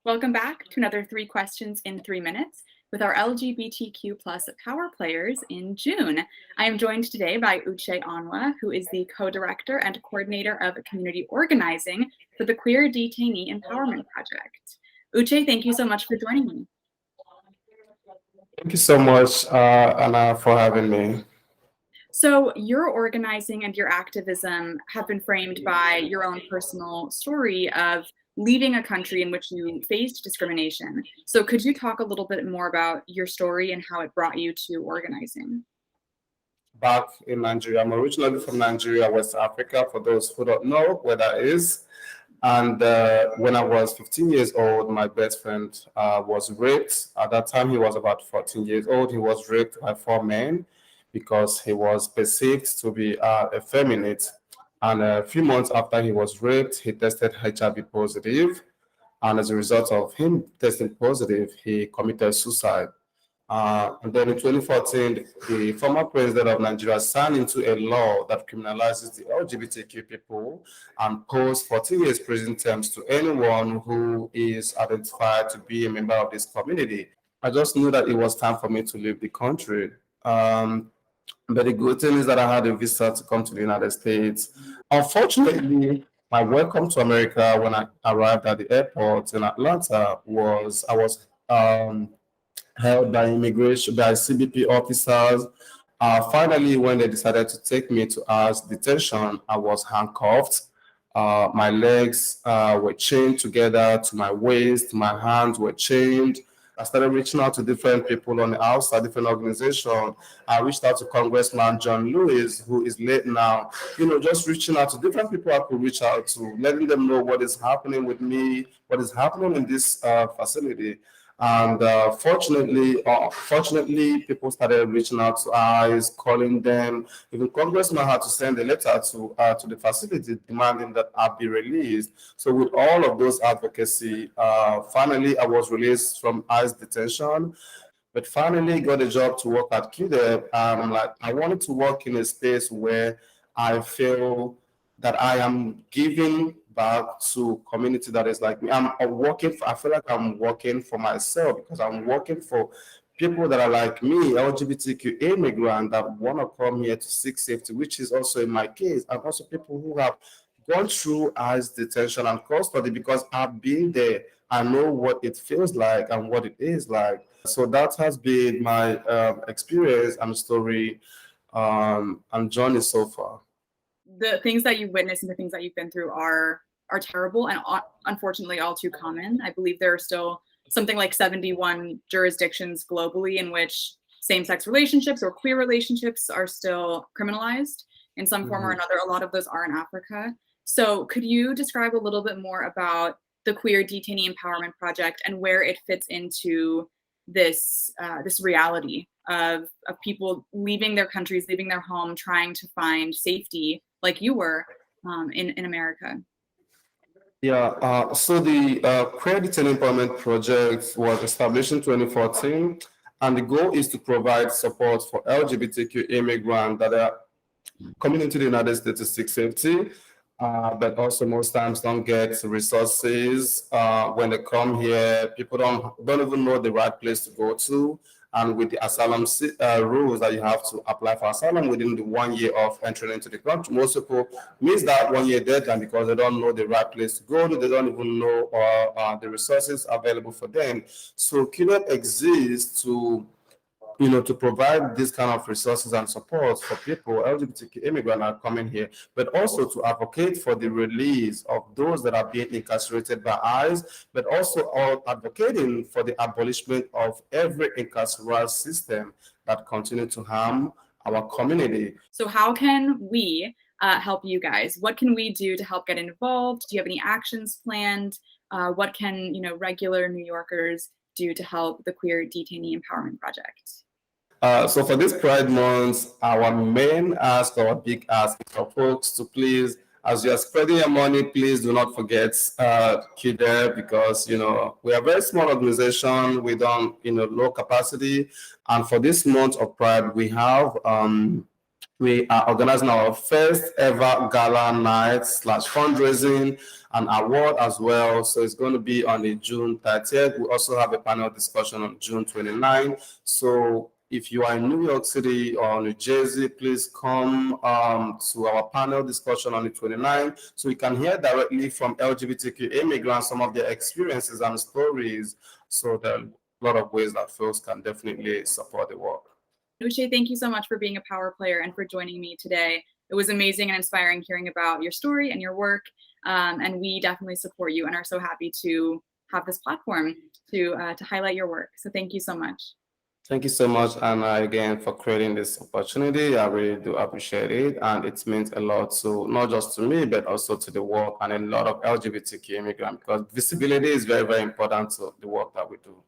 Welcome back to another 3 questions in 3 minutes with our LGBTQ plus power players in June. I am joined today by Uche Onwa, who is the co-director and coordinator of community organizing for the Queer Detainee Empowerment Project. Uche, thank you so much for joining me. Thank you so much, Anna, for having me. So your organizing and your activism have been framed by your own personal story of leaving a country in which you faced discrimination. So could you talk a little bit more about your story and how it brought you to organizing? Back in Nigeria, I'm originally from Nigeria, West Africa, for those who don't know where that is. And when I was 15 years old, my best friend was raped. At that time, he was about 14 years old. He was raped by 4 men because he was perceived to be effeminate. And a few months after he was raped, he tested HIV positive. And as a result of him testing positive, he committed suicide. And then in 2014, the former president of Nigeria signed into a law that criminalizes the LGBTQ people and posed 14 years prison terms to anyone who is identified to be a member of this community. I just knew that it was time for me to leave the country. But the good thing is that I had a visa to come to the United States. Unfortunately, my welcome to America when I arrived at the airport in Atlanta was I was held by immigration, by CBP officers. Finally, when they decided to take me to house detention, I was handcuffed. My legs were chained together to my waist, my hands were chained. I started reaching out to different people on the outside, different organizations. I reached out to Congressman John Lewis, who is late now, just reaching out to different people I could reach out to, letting them know what is happening with me, what is happening in this facility. And fortunately, people started reaching out to us, calling them. Even Congressman had to send a letter to the facility demanding that I be released. So with all of those advocacy, finally I was released from ICE detention. But finally got a job to work at QDEP. And I'm like, I wanted to work in a space where I feel that I am giving back to community that is like me. I feel like I'm working for myself because I'm working for people that are like me, LGBTQ immigrant that want to come here to seek safety, which is also in my case, and also people who have gone through ICE detention and custody because I've been there. I know what it feels like and what it is like. So that has been my experience and story and journey so far. The things that you've witnessed and the things that you've been through are terrible and unfortunately all too common. I believe there are still something like 71 jurisdictions globally in which same-sex relationships or queer relationships are still criminalized in some form or another. A lot of those are in Africa. So could you describe a little bit more about the Queer Detainee Empowerment Project and where it fits into this reality of people leaving their countries, leaving their home, trying to find safety like you were in America? Yeah, so the Queer Detainee Empowerment Project was established in 2014, and the goal is to provide support for LGBTQ immigrants that are coming into the United States to seek safety, but also most times don't get resources. When they come here, people don't even know the right place to go to. And with the asylum rules that you have to apply for asylum within the 1 year of entering into the country, most people miss that 1 year deadline because they don't know the right place to go to. They don't even know the resources available for them. So QDEP exists to provide this kind of resources and support for people, LGBTQ immigrants are coming here, but also to advocate for the release of those that are being incarcerated by ICE, but also advocating for the abolishment of every incarceral system that continue to harm our community. So how can we help you guys? What can we do to help get involved? Do you have any actions planned? What can regular New Yorkers do to help the Queer Detainee Empowerment Project? So for this Pride Month, our main ask, our big ask is for folks to please, as you are spreading your money, please do not forget QDEP because, we are a very small organization. We don't, low capacity. And for this month of Pride, we have We are organizing our first ever gala night / fundraising and award as well. So it's going to be on the June 30th. We also have a panel discussion on June 29th. So if you are in New York City or New Jersey, please come to our panel discussion on the 29th so you can hear directly from LGBTQ immigrants some of their experiences and stories. So there are a lot of ways that folks can definitely support the work. Uche, thank you so much for being a power player and for joining me today. It was amazing and inspiring hearing about your story and your work. And we definitely support you and are so happy to have this platform to highlight your work. So thank you so much. Thank you so much, Anna, again, for creating this opportunity. I really do appreciate it. And it means a lot to not just to me, but also to the work and a lot of LGBTQ immigrants, because visibility is very, very important to the work that we do.